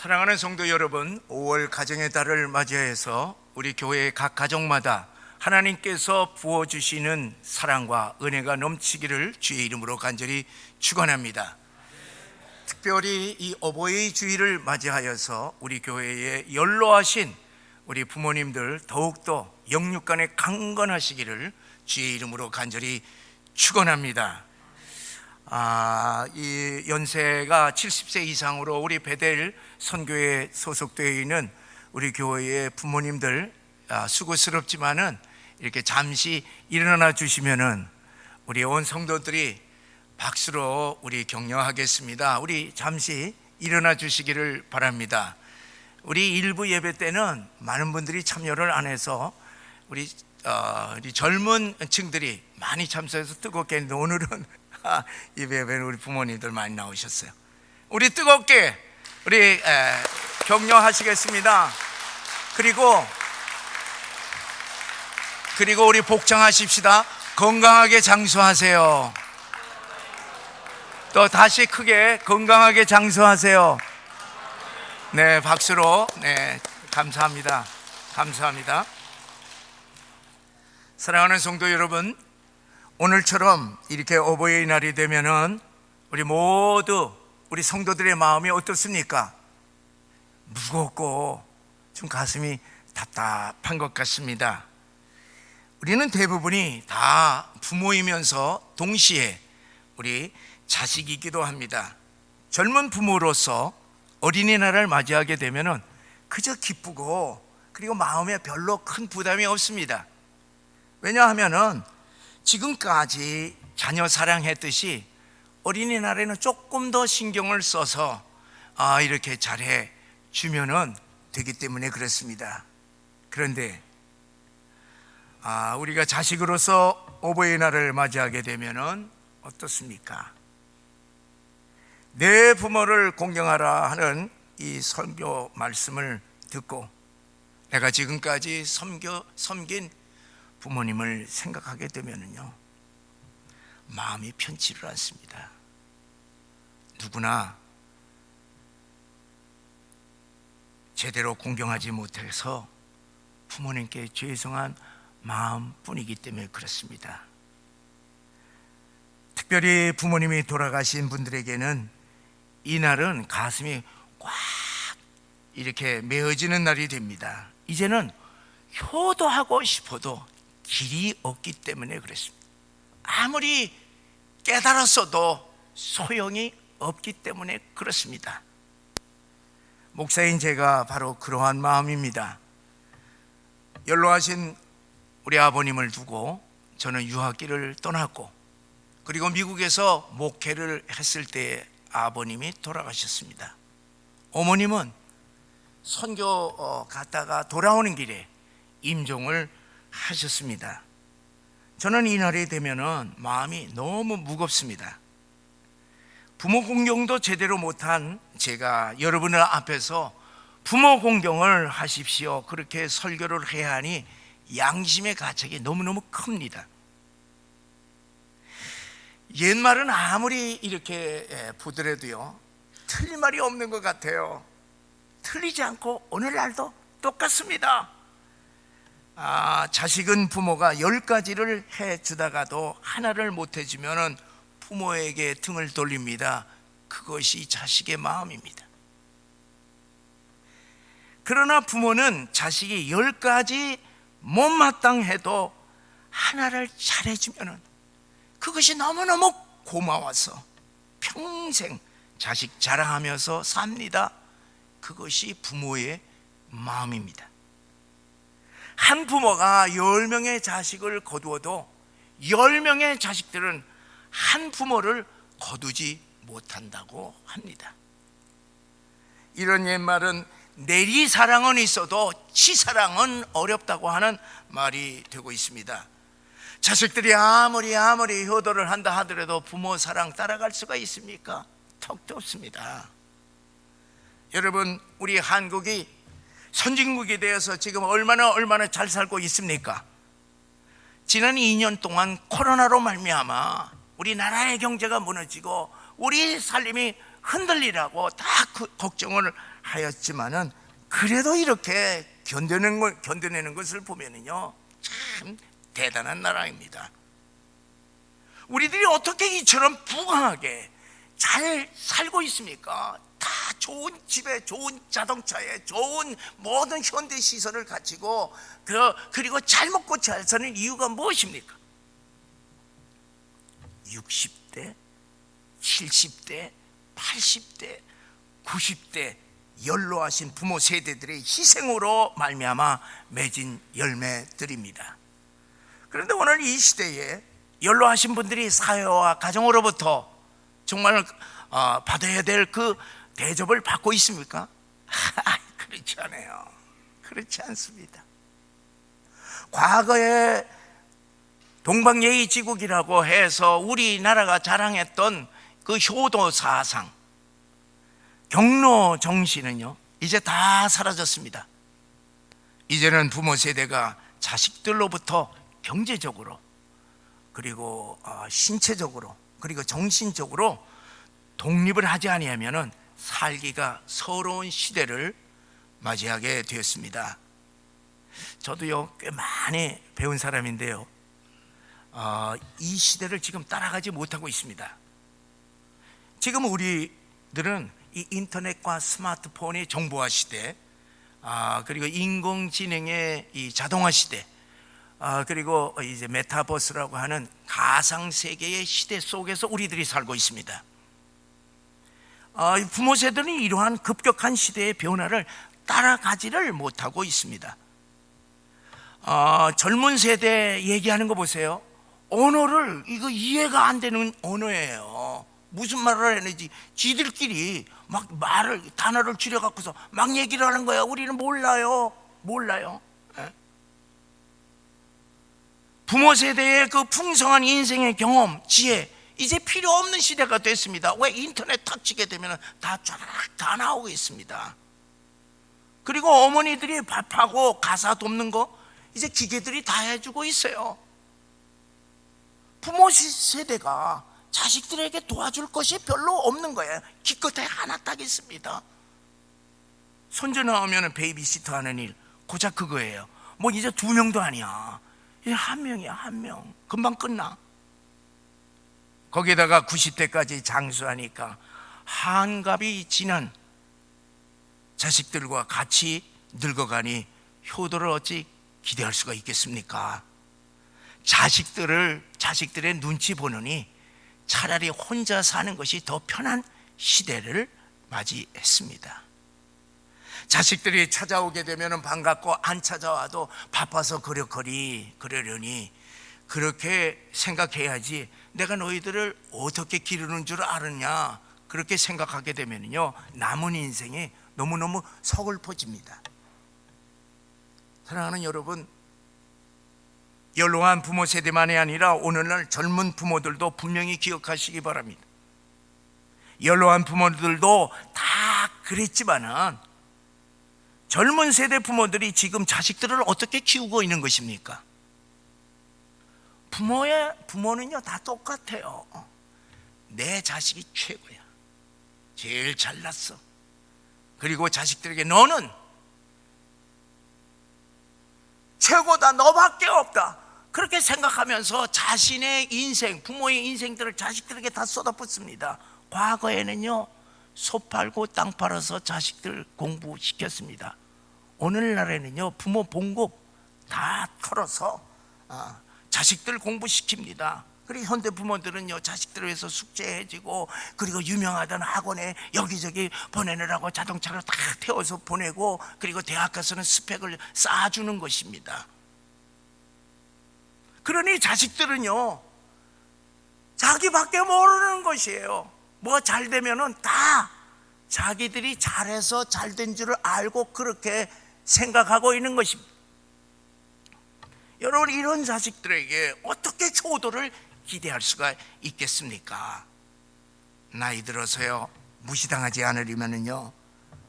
사랑하는 성도 여러분, 5월 가정의 달을 맞이해서 우리 교회 각 가정마다 하나님께서 부어주시는 사랑과 은혜가 넘치기를 주의 이름으로 간절히 축원합니다. 특별히 이 어버이 주일을 맞이하여서 우리 교회에 연로하신 우리 부모님들 더욱더 영육간에 강건하시기를 주의 이름으로 간절히 축원합니다. 이 연세가 70세 이상으로 우리 베델 선교에 소속되어 있는 우리 교회의 부모님들, 수고스럽지만은 이렇게 잠시 일어나 주시면은 우리 온 성도들이 박수로 우리 격려하겠습니다. 우리 잠시 일어나 주시기를 바랍니다. 우리 일부 예배 때는 많은 분들이 참여를 안 해서 우리 젊은 층들이 많이 참석해서 뜨겁게 했는데 오늘은 예배는 우리 부모님들 많이 나오셨어요. 우리 뜨겁게 우리 격려하시겠습니다. 그리고 우리 복장하십시다. 건강하게 장수하세요. 또 다시 크게 건강하게 장수하세요. 네, 박수로. 네, 감사합니다. 감사합니다. 사랑하는 성도 여러분, 오늘처럼 이렇게 어버이날이 되면은 우리 모두 우리 성도들의 마음이 어떻습니까? 무겁고 좀 가슴이 답답한 것 같습니다. 우리는 대부분이 다 부모이면서 동시에 우리 자식이기도 합니다. 젊은 부모로서 어린이날을 맞이하게 되면은 그저 기쁘고 그리고 마음에 별로 큰 부담이 없습니다. 왜냐하면은 지금까지 자녀 사랑했듯이 어린이날에는 조금 더 신경을 써서 이렇게 잘해 주면은 되기 때문에 그렇습니다. 그런데 우리가 자식으로서 어버이날을 맞이하게 되면은 어떻습니까? 내 부모를 공경하라 하는 이 설교 말씀을 듣고 내가 지금까지 섬긴 부모님을 생각하게 되면은요, 마음이 편치를 않습니다. 누구나 제대로 공경하지 못해서 부모님께 죄송한 마음뿐이기 때문에 그렇습니다. 특별히 부모님이 돌아가신 분들에게는 이 날은 가슴이 꽉 이렇게 메어지는 날이 됩니다. 이제는 효도하고 싶어도 길이 없기 때문에 그렇습니다. 아무리 깨달았어도 소용이 없기 때문에 그렇습니다. 목사인 제가 바로 그러한 마음입니다. 연로하신 우리 아버님을 두고 저는 유학길을 떠났고, 그리고 미국에서 목회를 했을 때 아버님이 돌아가셨습니다. 어머님은 선교 갔다가 돌아오는 길에 임종을 하셨습니다. 저는 이 날이 되면은 마음이 너무 무겁습니다. 부모 공경도 제대로 못한 제가 여러분들 앞에서 부모 공경을 하십시오, 그렇게 설교를 해야 하니 양심의 가책이 너무너무 큽니다. 옛말은 아무리 이렇게 보더라도요, 틀린 말이 없는 것 같아요. 틀리지 않고 오늘날도 똑같습니다. 자식은 부모가 10가지를 해주다가도 하나를 못해주면 부모에게 등을 돌립니다. 그것이 자식의 마음입니다. 그러나 부모는 자식이 10가지 못마땅해도 하나를 잘해주면 그것이 너무너무 고마워서 평생 자식 자랑하면서 삽니다. 그것이 부모의 마음입니다. 한 부모가 10명의 자식을 거두어도 10명의 자식들은 한 부모를 거두지 못한다고 합니다. 이런 옛말은 내리사랑은 있어도 치사랑은 어렵다고 하는 말이 되고 있습니다. 자식들이 아무리 효도를 한다 하더라도 부모 사랑 따라갈 수가 있습니까? 턱도 없습니다. 여러분, 우리 한국이 선진국이 되어서 지금 얼마나 잘 살고 있습니까? 지난 2년 동안 코로나로 말미암아 우리나라의 경제가 무너지고 우리 살림이 흔들리라고 다 걱정을 하였지만은 그래도 이렇게 견뎌내는 것을 보면은요, 참 대단한 나라입니다. 우리들이 어떻게 이처럼 부강하게 잘 살고 있습니까? 다 좋은 집에, 좋은 자동차에, 좋은 모든 현대 시설을 갖추고 그리고 잘 먹고 잘 사는 이유가 무엇입니까? 60대, 70대, 80대, 90대 연로하신 부모 세대들의 희생으로 말미암아 맺은 열매들입니다. 그런데 오늘 이 시대에 연로하신 분들이 사회와 가정으로부터 정말 받아야 될 그 대접을 받고 있습니까? 그렇지 않아요. 그렇지 않습니다. 과거에 동방예의지국이라고 해서 우리나라가 자랑했던 그 효도 사상, 경로 정신은요, 이제 다 사라졌습니다. 이제는 부모 세대가 자식들로부터 경제적으로, 그리고 신체적으로, 그리고 정신적으로 독립을 하지 아니하면은 살기가 서러운 시대를 맞이하게 되었습니다. 저도요, 꽤 많이 배운 사람인데요, 이 시대를 지금 따라가지 못하고 있습니다. 지금 우리들은 이 인터넷과 스마트폰의 정보화 시대, 그리고 인공지능의 이 자동화 시대, 그리고 이제 메타버스라고 하는 가상 세계의 시대 속에서 우리들이 살고 있습니다. 부모 세대는 이러한 급격한 시대의 변화를 따라가지를 못하고 있습니다. 젊은 세대 얘기하는 거 보세요. 언어를 이거 이해가 안 되는 언어예요. 무슨 말을 하는지 지들끼리 막 단어를 줄여갖고서 막 얘기를 하는 거야. 우리는 몰라요. 예? 부모 세대의 그 풍성한 인생의 경험, 지혜, 이제 필요 없는 시대가 됐습니다. 왜? 인터넷 탁 치게 되면 다 나오고 있습니다. 그리고 어머니들이 밥하고 가사 돕는 거 이제 기계들이 다 해주고 있어요. 부모 세대가 자식들에게 도와줄 것이 별로 없는 거예요. 기껏해 하나 딱 있습니다. 손주 나오면 베이비시터 하는 일, 고작 그거예요. 뭐 이제 2명도 아니야. 이제 1명이야, 1명. 금방 끝나. 거기에다가 90대까지 장수하니까 한갑이 지난 자식들과 같이 늙어가니 효도를 어찌 기대할 수가 있겠습니까? 자식들의 눈치 보느니 차라리 혼자 사는 것이 더 편한 시대를 맞이했습니다. 자식들이 찾아오게 되면 반갑고, 안 찾아와도 바빠서 그러려니 그렇게 생각해야지, 내가 너희들을 어떻게 기르는 줄 아느냐, 그렇게 생각하게 되면요, 남은 인생이 너무너무 서글퍼집니다. 사랑하는 여러분, 연로한 부모 세대만이 아니라 오늘날 젊은 부모들도 분명히 기억하시기 바랍니다. 연로한 부모들도 다 그랬지만은 젊은 세대 부모들이 지금 자식들을 어떻게 키우고 있는 것입니까? 부모는요 다 똑같아요. 내 자식이 최고야, 제일 잘났어. 그리고 자식들에게 너는 최고다, 너밖에 없다, 그렇게 생각하면서 자신의 인생, 부모의 인생들을 자식들에게 다 쏟아붓습니다. 과거에는요 소 팔고 땅 팔아서 자식들 공부시켰습니다. 오늘날에는요 부모 봉급 다 털어서 자식들 공부시킵니다. 그리고 현대 부모들은요 자식들을 위해서 숙제해주고, 그리고 유명하던 학원에 여기저기 보내느라고 자동차를 다 태워서 보내고, 그리고 대학 가서는 스펙을 쌓아주는 것입니다. 그러니 자식들은요 자기밖에 모르는 것이에요. 뭐 잘 되면은 다 자기들이 잘해서 잘된 줄 알고 그렇게 생각하고 있는 것입니다. 여러분, 이런 자식들에게 어떻게 효도를 기대할 수가 있겠습니까? 나이 들어서요 무시당하지 않으려면요,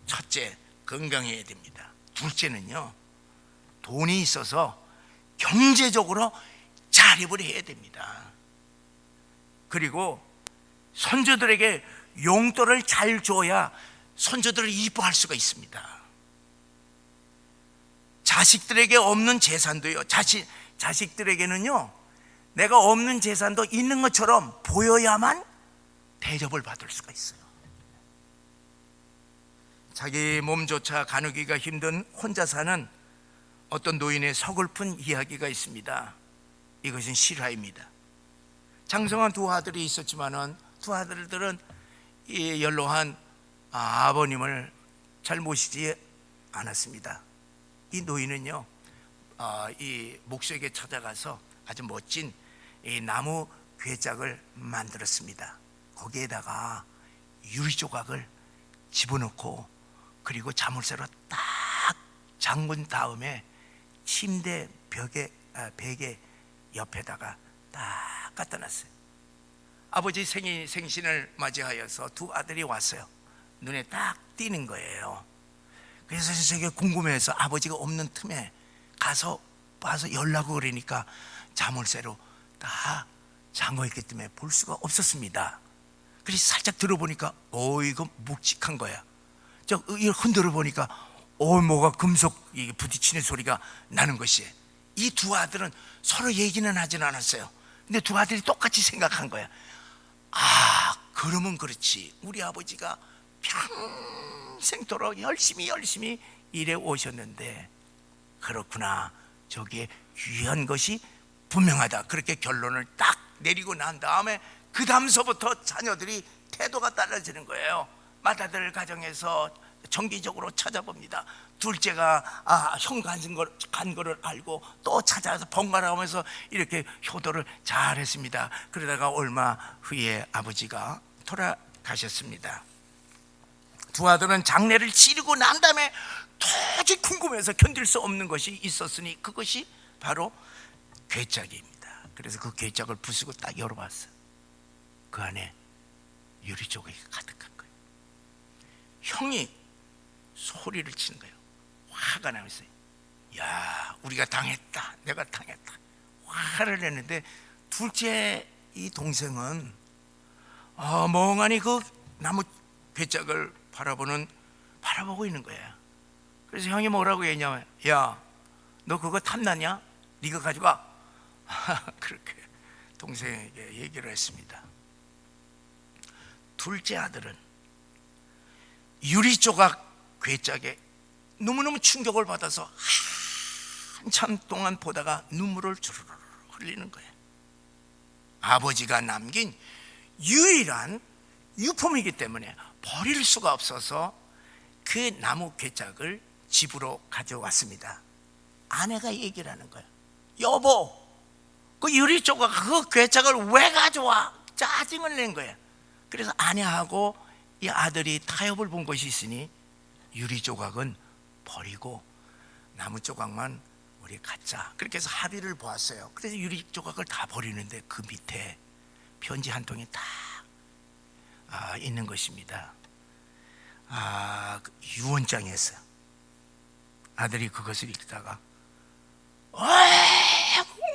첫째, 건강해야 됩니다. 둘째는요, 돈이 있어서 경제적으로 자립을 해야 됩니다. 그리고 손주들에게 용돈을 잘 줘야 손주들을 이뻐할 수가 있습니다. 자식들에게 없는 재산도요, 자식들에게는요, 내가 없는 재산도 있는 것처럼 보여야만 대접을 받을 수가 있어요. 자기 몸조차 가누기가 힘든 혼자 사는 어떤 노인의 서글픈 이야기가 있습니다. 이것은 실화입니다. 장성한 두 아들이 있었지만은 두 아들들은 이 연로한 아버님을 잘 모시지 않았습니다. 이 노인은요, 이 목수에게 찾아가서 아주 멋진 이 나무 괴짝을 만들었습니다. 거기에다가 유리 조각을 집어넣고 그리고 자물쇠로 딱 잠근 다음에 침대 베개 옆에다가 딱 갖다 놨어요. 아버지 생신을 맞이하여서 두 아들이 왔어요. 눈에 딱 띄는 거예요. 그래서 저게 궁금해서 아버지가 없는 틈에 가서 봐서 열라고 그러니까 자물쇠로 다 잠궈있기 때문에 볼 수가 없었습니다. 그래서 살짝 들어보니까 이거 묵직한 거야. 이걸 흔들어 보니까 뭐가 금속 부딪히는 소리가 나는 것이에요. 이 두 아들은 서로 얘기는 하진 않았어요. 근데 두 아들이 똑같이 생각한 거야. 그러면 그렇지, 우리 아버지가 평생도록 열심히 일해 오셨는데 그렇구나, 저기에 귀한 것이 분명하다, 그렇게 결론을 딱 내리고 난 다음에 그 다음서부터 자녀들이 태도가 달라지는 거예요. 맏아들 가정에서 정기적으로 찾아봅니다. 둘째가 형 간 거를 알고 또 찾아서 번갈아 가면서 이렇게 효도를 잘 했습니다. 그러다가 얼마 후에 아버지가 돌아가셨습니다. 두 아들은 장례를 치르고 난 다음에 도저히 궁금해서 견딜 수 없는 것이 있었으니 그것이 바로 괴짝입니다. 그래서 그 괴짝을 부수고 딱 열어봤어요. 그 안에 유리 조각이 가득한 거예요. 형이 소리를 치는 거예요. 화가 나면서, 야, 우리가 당했다, 내가 당했다, 화를 내는데 둘째 이 동생은 멍하니 그 나무 괴짝을 바라보고 있는 거예요. 그래서 형이 뭐라고 했냐면, 야, 너 그거 탐나냐? 네가 가져가. 그렇게 동생에게 얘기를 했습니다. 둘째 아들은 유리 조각 괴짝에 너무너무 충격을 받아서 한참 동안 보다가 눈물을 주르르 흘리는 거예요. 아버지가 남긴 유일한 유품이기 때문에 버릴 수가 없어서 그 나무 괴짝을 집으로 가져왔습니다. 아내가 얘기를 하는 거예요. 여보, 그 유리 조각 그 괴짝을 왜 가져와? 짜증을 낸 거예요. 그래서 아내하고 이 아들이 타협을 본 것이 있으니 유리 조각은 버리고 나무 조각만 우리 갖자, 그렇게 해서 합의를 보았어요. 그래서 유리 조각을 다 버리는데 그 밑에 편지 한 통이 딱 있는 것입니다. 유언장이었어요. 아들이 그것을 읽다가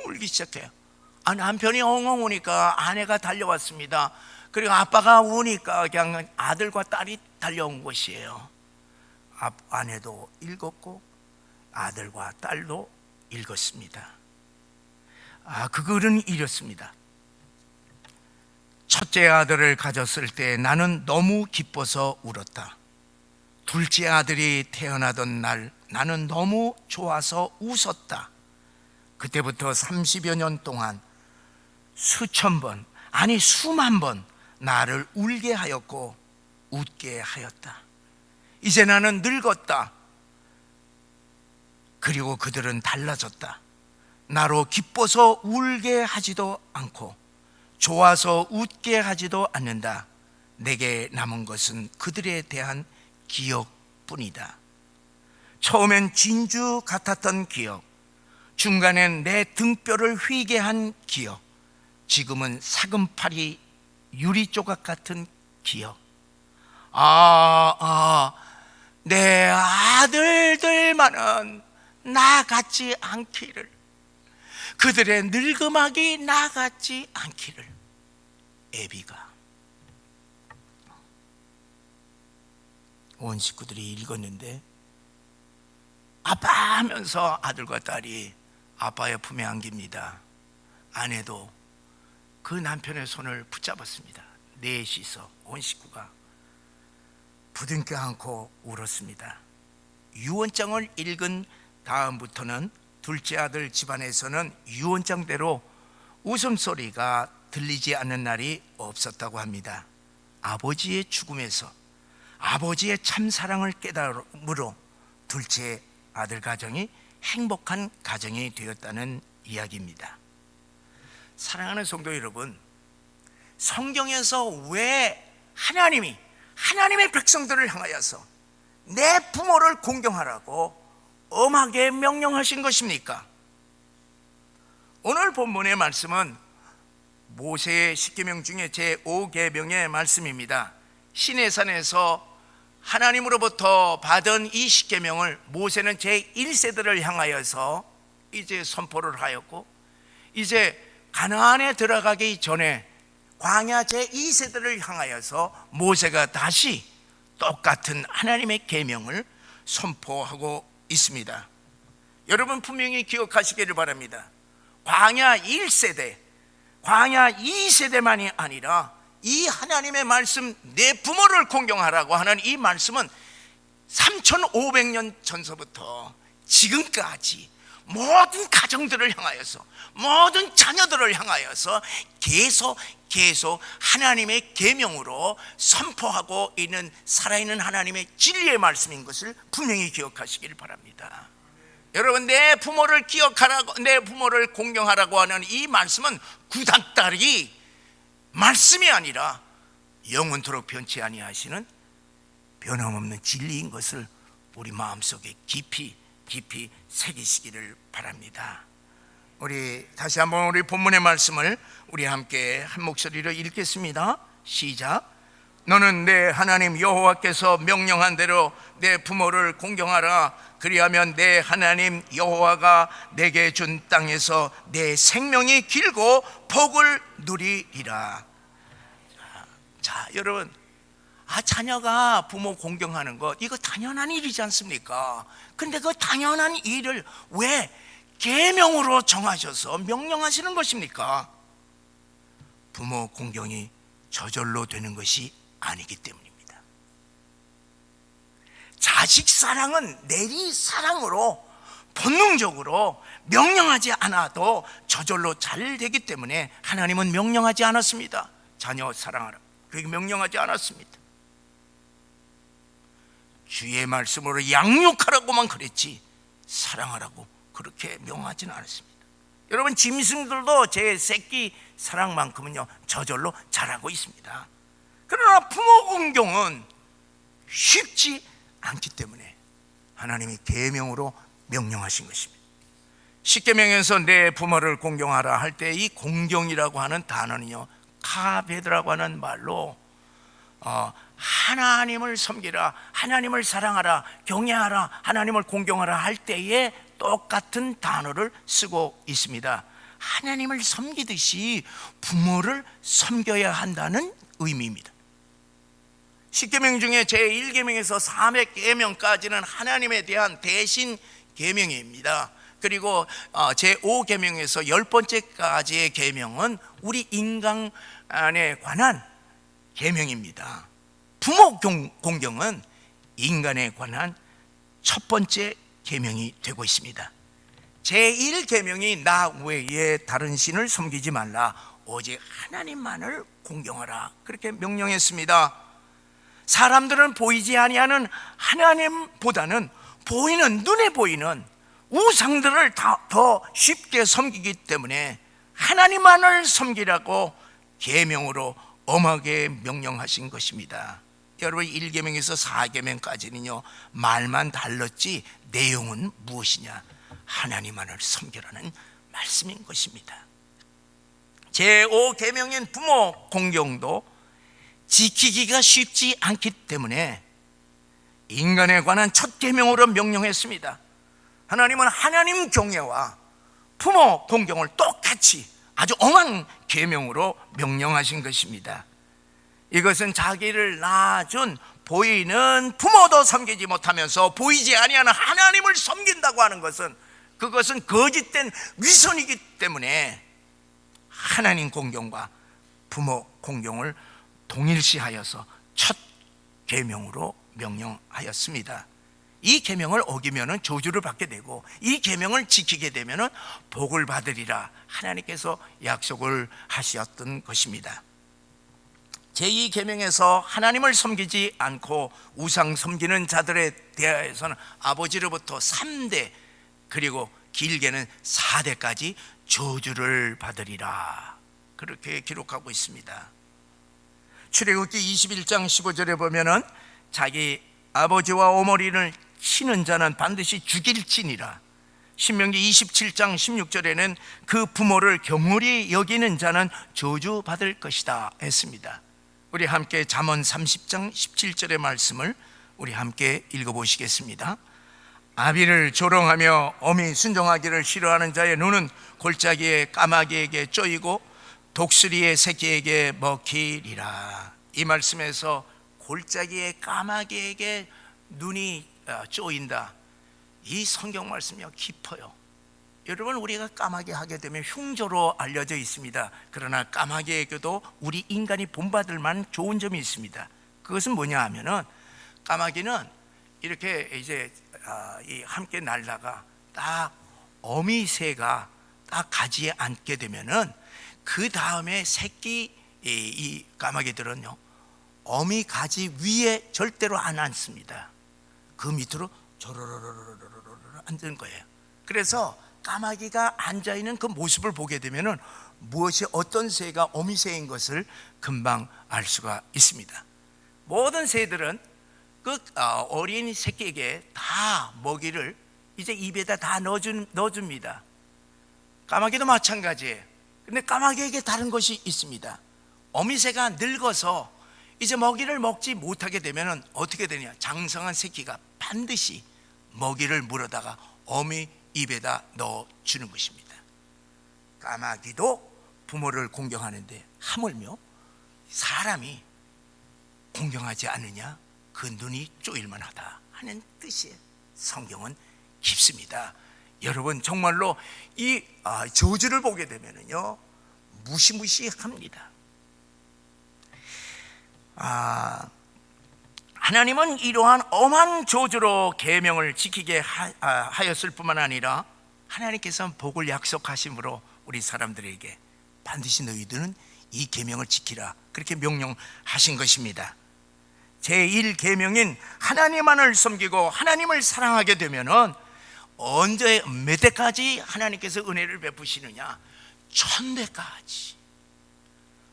울기 시작해요. 남편이 엉엉 우니까 아내가 달려왔습니다. 그리고 아빠가 우니까 그냥 아들과 딸이 달려온 것이에요. 아내도 읽었고 아들과 딸도 읽었습니다. 그 글은 이렇습니다. 첫째 아들을 가졌을 때 나는 너무 기뻐서 울었다. 둘째 아들이 태어나던 날 나는 너무 좋아서 웃었다. 그때부터 30여 년 동안 수천 번, 아니 수만 번 나를 울게 하였고 웃게 하였다. 이제 나는 늙었다. 그리고 그들은 달라졌다. 나로 기뻐서 울게 하지도 않고 좋아서 웃게 하지도 않는다. 내게 남은 것은 그들에 대한 기억뿐이다. 처음엔 진주 같았던 기억, 중간엔 내 등뼈를 휘게 한 기억, 지금은 사금팔이 유리 조각 같은 기억. 내 아들들만은 나 같지 않기를, 그들의 늙음하기 나 같지 않기를. 애비가 온 식구들이 읽었는데 아빠 하면서 아들과 딸이 아빠의 품에 안깁니다. 아내도 그 남편의 손을 붙잡았습니다. 넷이서 온 식구가 부둥켜 안고 울었습니다. 유언장을 읽은 다음부터는 둘째 아들 집안에서는 유언장대로 웃음소리가 들리지 않는 날이 없었다고 합니다. 아버지의 죽음에서 아버지의 참사랑을 깨달음으로 둘째 아들 가정이 행복한 가정이 되었다는 이야기입니다. 사랑하는 성도 여러분, 성경에서 왜 하나님의 백성들을 향하여서 내 부모를 공경하라고 엄하게 명령하신 것입니까? 오늘 본문의 말씀은 모세의 십계명 중에 제5계명의 말씀입니다. 시내산에서 하나님으로부터 받은 이 십계명을 모세는 제1세대를 향하여서 이제 선포를 하였고, 이제 가나안에 들어가기 전에 광야 제2세대를 향하여서 모세가 다시 똑같은 하나님의 계명을 선포하고 있습니다. 여러분 분명히 기억하시기를 바랍니다. 광야 1세대, 광야 2세대만이 아니라 이 하나님의 말씀, 내 부모를 공경하라고 하는 이 말씀은 3500년 전서부터 지금까지 모든 가정들을 향하여서, 모든 자녀들을 향하여서 계속 하나님의 계명으로 선포하고 있는 살아있는 하나님의 진리의 말씀인 것을 분명히 기억하시기를 바랍니다. 여러분, 내 부모를 기억하라고, 내 부모를 공경하라고 하는 이 말씀은 구닥다리 말씀이 아니라 영원토록 변치 아니하시는 변함없는 진리인 것을 우리 마음속에 깊이 새기시기를 바랍니다. 우리 다시 한번 우리 본문의 말씀을 우리 함께 한 목소리로 읽겠습니다. 시작. 너는 내 하나님 여호와께서 명령한 대로 내 부모를 공경하라. 그리하면 내 하나님 여호와가 내게 준 땅에서 내 생명이 길고 복을 누리리라. 자, 여러분, 자녀가 부모 공경하는 것, 이거 당연한 일이지 않습니까? 근데 그 당연한 일을 왜 계명으로 정하셔서 명령하시는 것입니까? 부모 공경이 저절로 되는 것이 아니기 때문입니다. 자식 사랑은 내리 사랑으로 본능적으로 명령하지 않아도 저절로 잘 되기 때문에 하나님은 명령하지 않았습니다. 자녀 사랑하라, 그렇게 명령하지 않았습니다. 주의 말씀으로 양육하라고만 그랬지 사랑하라고 그렇게 명하지는 않았습니다. 여러분, 짐승들도 제 새끼 사랑만큼은요 저절로 잘하고 있습니다. 그러나 부모 공경은 쉽지 않기 때문에 하나님이 계명으로 명령하신 것입니다. 십계명에서 내 부모를 공경하라 할 때 이 공경이라고 하는 단어는요, 카베드라고 하는 말로 하나님을 섬기라, 하나님을 사랑하라, 경외하라, 하나님을 공경하라 할 때에 똑같은 단어를 쓰고 있습니다. 하나님을 섬기듯이 부모를 섬겨야 한다는 의미입니다. 십계명 중에 제1계명에서 300계명까지는 하나님에 대한 대신 계명입니다. 그리고 제5계명에서 10번째까지의 계명은 우리 인간에 관한 계명입니다. 부모 공경은 인간에 관한 첫 번째 계명이 되고 있습니다. 제1계명이 나 외에 다른 신을 섬기지 말라, 오직 하나님만을 공경하라, 그렇게 명령했습니다. 사람들은 보이지 아니하는 하나님보다는 눈에 보이는 우상들을 더 쉽게 섬기기 때문에 하나님만을 섬기라고 계명으로 엄하게 명령하신 것입니다. 여러분, 1계명에서 4계명까지는요 말만 달랐지 내용은 무엇이냐? 하나님만을 섬기라는 말씀인 것입니다. 제5계명인 부모 공경도 지키기가 쉽지 않기 때문에 인간에 관한 첫 계명으로 명령했습니다. 하나님은 하나님 경외와 부모 공경을 똑같이 아주 엄한 계명으로 명령하신 것입니다. 이것은 자기를 낳아준 보이는 부모도 섬기지 못하면서 보이지 아니하는 하나님을 섬긴다고 하는 것은, 그것은 거짓된 위선이기 때문에 하나님 공경과 부모 공경을 동일시하여서 첫 계명으로 명령하였습니다. 이 계명을 어기면은 저주를 받게 되고, 이 계명을 지키게 되면은 복을 받으리라 하나님께서 약속을 하셨던 것입니다. 제2 계명에서 하나님을 섬기지 않고 우상 섬기는 자들에 대해서는 아버지로부터 3대 그리고 길게는 4대까지 저주를 받으리라, 그렇게 기록하고 있습니다. 출애굽기 21장 15절에 보면은 자기 아버지와 어머니를 치는 자는 반드시 죽일지니라. 신명기 27장 16절에는 그 부모를 경홀히 여기는 자는 저주받을 것이다 했습니다. 우리 함께 잠언 30장 17절의 말씀을 우리 함께 읽어보시겠습니다. 아비를 조롱하며 어미 순종하기를 싫어하는 자의 눈은 골짜기의 까마귀에게 쪼이고 독수리의 새끼에게 먹히리라. 이 말씀에서 골짜기의 까마귀에게 눈이 쪼인다, 이 성경 말씀이 깊어요. 여러분, 우리가 까마귀 하게 되면 흉조로 알려져 있습니다. 그러나 까마귀에게도 우리 인간이 본받을 만한 좋은 점이 있습니다. 그것은 뭐냐 하면은, 까마귀는 이렇게 이제 함께 날다가 딱 어미새가 딱 가지에 앉게 되면은 그 다음에 새끼 이 까마귀들은요, 어미 가지 위에 절대로 안 앉습니다. 그 밑으로 조르르르르르르 앉는 거예요. 그래서 까마귀가 앉아있는 그 모습을 보게 되면은 무엇이 어떤 새가 어미새인 것을 금방 알 수가 있습니다. 모든 새들은 그 어린 새끼에게 다 먹이를 이제 입에다 다 넣어줍니다. 까마귀도 마찬가지예요. 근데 까마귀에게 다른 것이 있습니다. 어미새가 늙어서 이제 먹이를 먹지 못하게 되면 어떻게 되냐, 장성한 새끼가 반드시 먹이를 물어다가 어미 입에다 넣어주는 것입니다. 까마귀도 부모를 공경하는데 하물며 사람이 공경하지 않느냐, 그 눈이 쪼일만하다 하는 뜻이에요. 성경은 깊습니다. 여러분, 정말로 이 저주를 보게 되면은요, 무시무시합니다. 하나님은 이러한 엄한 저주로 계명을 지키게 하였을 뿐만 아니라 하나님께서는 복을 약속하심으로 우리 사람들에게 반드시 너희들은 이 계명을 지키라, 그렇게 명령하신 것입니다. 제1계명인 하나님만을 섬기고 하나님을 사랑하게 되면은 언제 몇 대까지 하나님께서 은혜를 베푸시느냐, 1000대까지.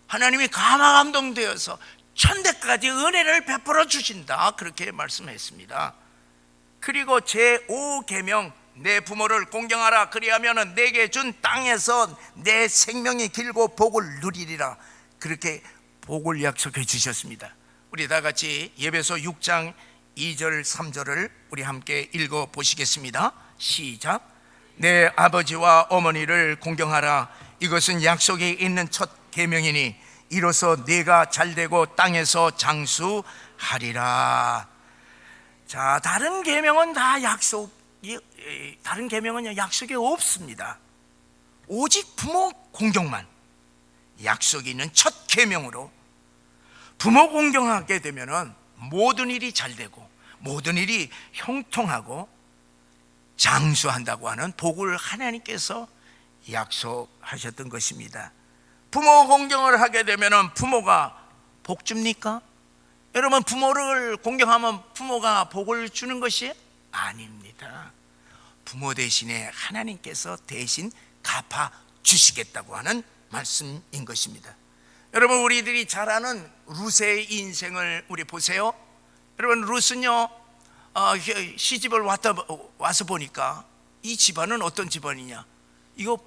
하나님이 감화감동되어서 1000대까지 은혜를 베풀어 주신다, 그렇게 말씀했습니다. 그리고 제5계명, 내 부모를 공경하라, 그리하면 내게 준 땅에서 내 생명이 길고 복을 누리리라, 그렇게 복을 약속해 주셨습니다. 우리 다 같이 예배소 6장 2절 3절을 우리 함께 읽어 보시겠습니다. 시작. 내 아버지와 어머니를 공경하라, 이것은 약속이 있는 첫 계명이니 이로써 네가 잘되고 땅에서 장수하리라. 자, 다른 계명은 다 다른 계명은 약속이 없습니다. 오직 부모 공경만 약속이 있는 첫 계명으로, 부모 공경하게 되면은 모든 일이 잘되고 모든 일이 형통하고 장수한다고 하는 복을 하나님께서 약속하셨던 것입니다. 부모 공경을 하게 되면 부모가 복 줍니까? 여러분, 부모를 공경하면 부모가 복을 주는 것이 아닙니다. 부모 대신에 하나님께서 대신 갚아 주시겠다고 하는 말씀인 것입니다. 여러분, 우리들이 잘 아는 룻의 인생을 우리 보세요. 여러분, 룻은요, 시집을 와서 보니까 이 집안은 어떤 집안이냐, 이거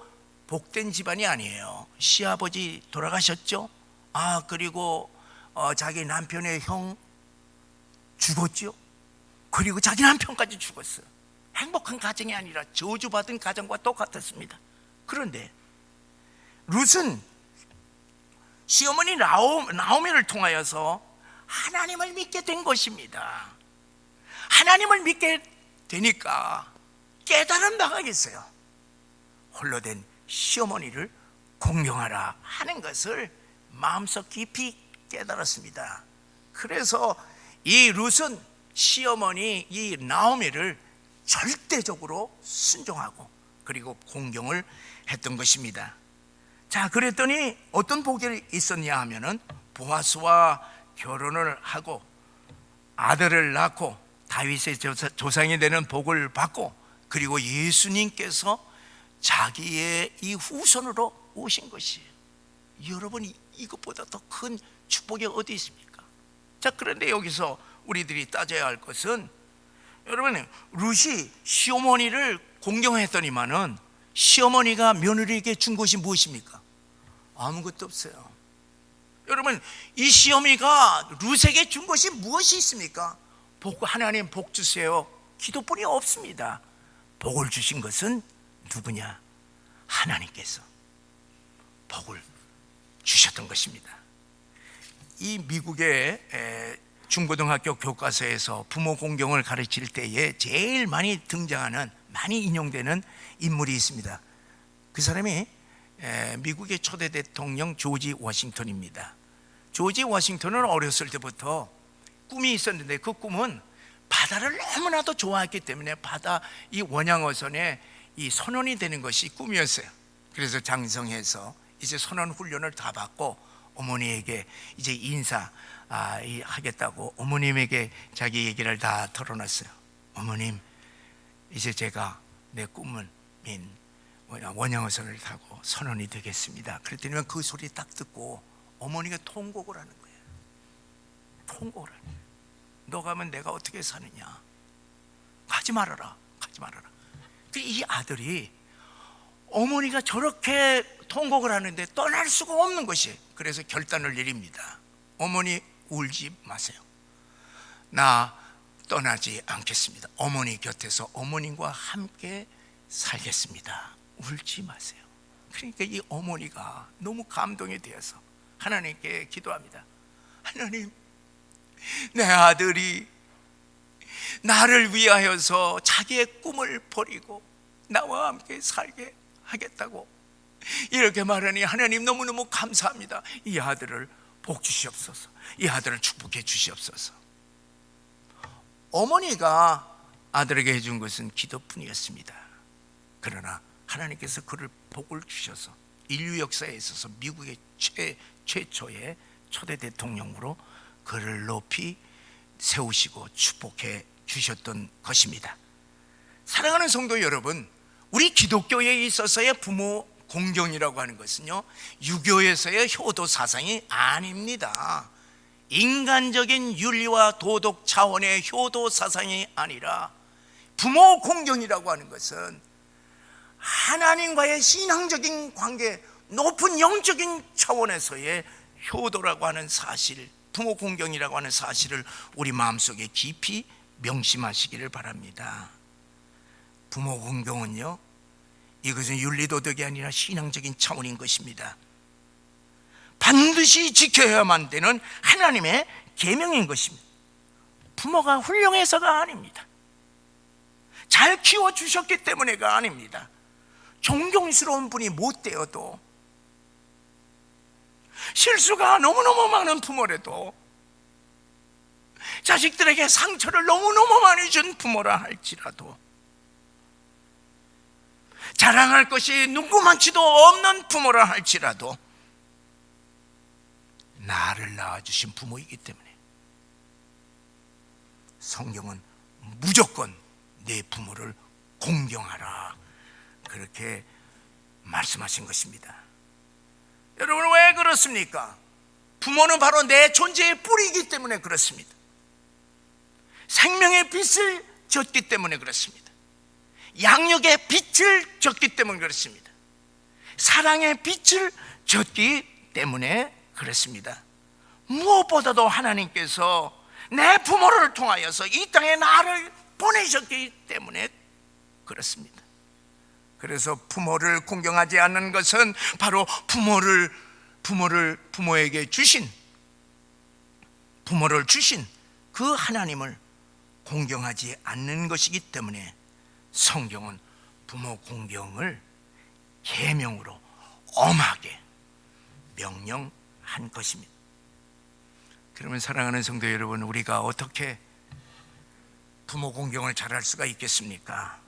복된 집안이 아니에요. 시아버지 돌아가셨죠. 그리고 자기 남편의 형 죽었죠. 그리고 자기 남편까지 죽었어요. 행복한 가정이 아니라 저주받은 가정과 똑같았습니다. 그런데 룻은 시어머니 나오미를 통하여서 하나님을 믿게 된 것입니다. 하나님을 믿게 되니까 깨달은 바가 있어요. 홀로 된 시어머니를 공경하라 하는 것을 마음속 깊이 깨달았습니다. 그래서 이 룻은 시어머니 이 나오미를 절대적으로 순종하고 그리고 공경을 했던 것입니다. 자, 그랬더니 어떤 복이 있었냐 하면은 보아스와 결혼을 하고 아들을 낳고 다윗의 조상이 되는 복을 받고 그리고 예수님께서 자기의 이 후손으로 오신 것이에요. 여러분, 이것보다 더 큰 축복이 어디 있습니까? 자, 그런데 여기서 우리들이 따져야 할 것은, 여러분, 룻이 시어머니를 공경했더니만은 시어머니가 며느리에게 준 것이 무엇입니까? 아무것도 없어요. 여러분, 이 시어머니가 룻에게 준 것이 무엇이 있습니까? 하나님 복 주세요 기도뿐이 없습니다. 복을 주신 것은 누구냐? 하나님께서 복을 주셨던 것입니다. 이 미국의 중고등학교 교과서에서 부모 공경을 가르칠 때에 제일 많이 등장하는, 많이 인용되는 인물이 있습니다. 그 사람이 미국의 초대 대통령 조지 워싱턴입니다. 조지 워싱턴은 어렸을 때부터 꿈이 있었는데 그 꿈은 바다를 너무나도 좋아했기 때문에 바다 이 원양어선에 이 선원이 되는 것이 꿈이었어요. 그래서 장성해서 이제 선원 훈련을 다 받고 어머니에게 이제 인사하겠다고 어머님에게 자기 얘기를 다 털어놨어요. 어머님, 이제 제가 내 꿈은 원양어선을 타고 선원이 되겠습니다. 그랬더니 그 소리 딱 듣고 어머니가 통곡을 하는 거예요. 통곡을 하는 거예요. 너 가면 내가 어떻게 사느냐? 가지 말아라, 가지 말아라. 이 아들이 어머니가 저렇게 통곡을 하는데 떠날 수가 없는 것이에요. 그래서 결단을 내립니다. 어머니, 울지 마세요. 나 떠나지 않겠습니다. 어머니 곁에서 어머님과 함께 살겠습니다. 울지 마세요. 그러니까 이 어머니가 너무 감동이 되어서 하나님께 기도합니다. 하나님, 내 아들이 나를 위하여서 자기의 꿈을 버리고 나와 함께 살게 하겠다고 이렇게 말하니 하나님 너무너무 감사합니다. 이 아들을 복 주시옵소서. 이 아들을 축복해 주시옵소서. 어머니가 아들에게 해준 것은 기도뿐이었습니다. 그러나 하나님께서 그를 복을 주셔서 인류 역사에 있어서 미국의 최초의 초대 대통령으로 그를 높이 세우시고 축복해 주셨던 것입니다. 사랑하는 성도 여러분, 우리 기독교에 있어서의 부모 공경이라고 하는 것은요, 유교에서의 효도 사상이 아닙니다. 인간적인 윤리와 도덕 차원의 효도 사상이 아니라 부모 공경이라고 하는 것은 하나님과의 신앙적인 관계, 높은 영적인 차원에서의 효도라고 하는 사실, 부모 공경이라고 하는 사실을 우리 마음속에 깊이 명심하시기를 바랍니다. 부모 공경은요, 이것은 윤리도덕이 아니라 신앙적인 차원인 것입니다. 반드시 지켜야만 되는 하나님의 계명인 것입니다. 부모가 훌륭해서가 아닙니다. 잘 키워주셨기 때문에가 아닙니다. 존경스러운 분이 못 되어도, 실수가 너무너무 많은 부모라도, 자식들에게 상처를 너무너무 많이 준 부모라 할지라도, 자랑할 것이 누구만치도 없는 부모라 할지라도 나를 낳아주신 부모이기 때문에 성경은 무조건 내 부모를 공경하라, 그렇게 말씀하신 것입니다. 여러분, 왜 그렇습니까? 부모는 바로 내 존재의 뿌리이기 때문에 그렇습니다. 생명의 빛을 줬기 때문에 그렇습니다. 양육의 빛을 줬기 때문에 그렇습니다. 사랑의 빛을 줬기 때문에 그렇습니다. 무엇보다도 하나님께서 내 부모를 통하여서 이 땅에 나를 보내셨기 때문에 그렇습니다. 그래서 부모를 공경하지 않는 것은 바로 부모에게 주신 부모를 주신 그 하나님을 공경하지 않는 것이기 때문에 성경은 부모 공경을 계명으로 엄하게 명령한 것입니다. 그러면 사랑하는 성도 여러분, 우리가 어떻게 부모 공경을 잘할 수가 있겠습니까?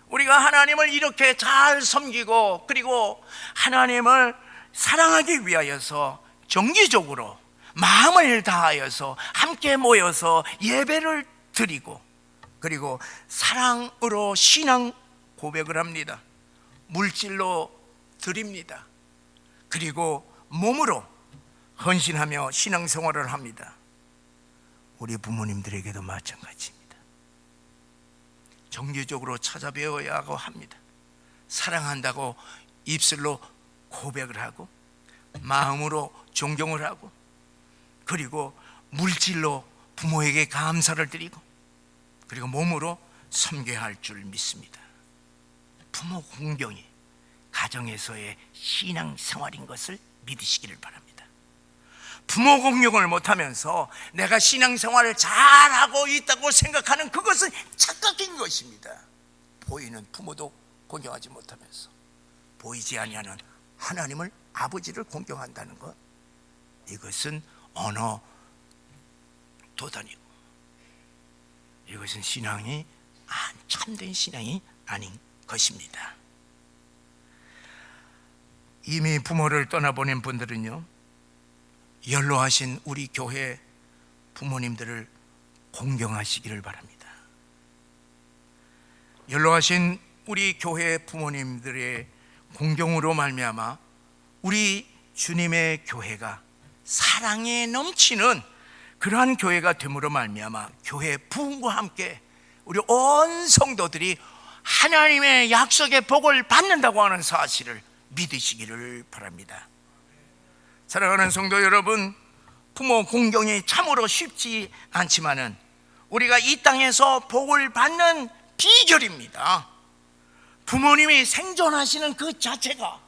우리가 하나님을 이렇게 잘 섬기고 그리고 하나님을 사랑하기 위하여서 정기적으로 마음을 다하여서 함께 모여서 예배를 드리고 그리고 사랑으로 신앙 고백을 합니다. 물질로 드립니다. 그리고 몸으로 헌신하며 신앙생활을 합니다. 우리 부모님들에게도 마찬가지입니다. 정기적으로 찾아뵈어야 하고 합니다. 사랑한다고 입술로 고백을 하고 마음으로 존경을 하고 그리고 물질로 부모에게 감사를 드리고 그리고 몸으로 섬겨야 할 줄 믿습니다. 부모 공경이 가정에서의 신앙생활인 것을 믿으시기를 바랍니다. 부모 공경을 못하면서 내가 신앙생활을 잘하고 있다고 생각하는 그것은 착각인 것입니다. 보이는 부모도 공경하지 못하면서 보이지 아니하는 하나님을 아버지를 공경한다는 것, 이것은 언어 도단이고 이것은 신앙이 참된 신앙이 아닌 것입니다. 이미 부모를 떠나보낸 분들은요, 연로하신 우리 교회 부모님들을 공경하시기를 바랍니다. 연로하신 우리 교회 부모님들의 공경으로 말미암아 우리 주님의 교회가 사랑에 넘치는 그러한 교회가 됨으로 말미암아 교회 부흥과 함께 우리 온 성도들이 하나님의 약속의 복을 받는다고 하는 사실을 믿으시기를 바랍니다. 사랑하는 성도 여러분, 부모 공경이 참으로 쉽지 않지만은 우리가 이 땅에서 복을 받는 비결입니다. 부모님이 생존하시는 그 자체가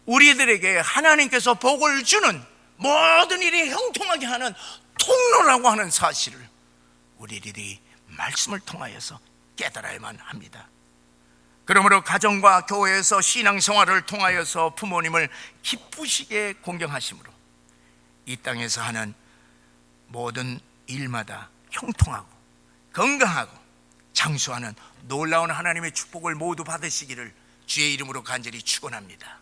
우리들에게 하나님께서 복을 주는 모든 일이 형통하게 하는 통로라고 하는 사실을 우리들이 말씀을 통하여서 깨달아야만 합니다. 그러므로 가정과 교회에서 신앙생활을 통하여서 부모님을 기쁘시게 공경하심으로 이 땅에서 하는 모든 일마다 형통하고 건강하고 장수하는 놀라운 하나님의 축복을 모두 받으시기를 주의 이름으로 간절히 축원합니다.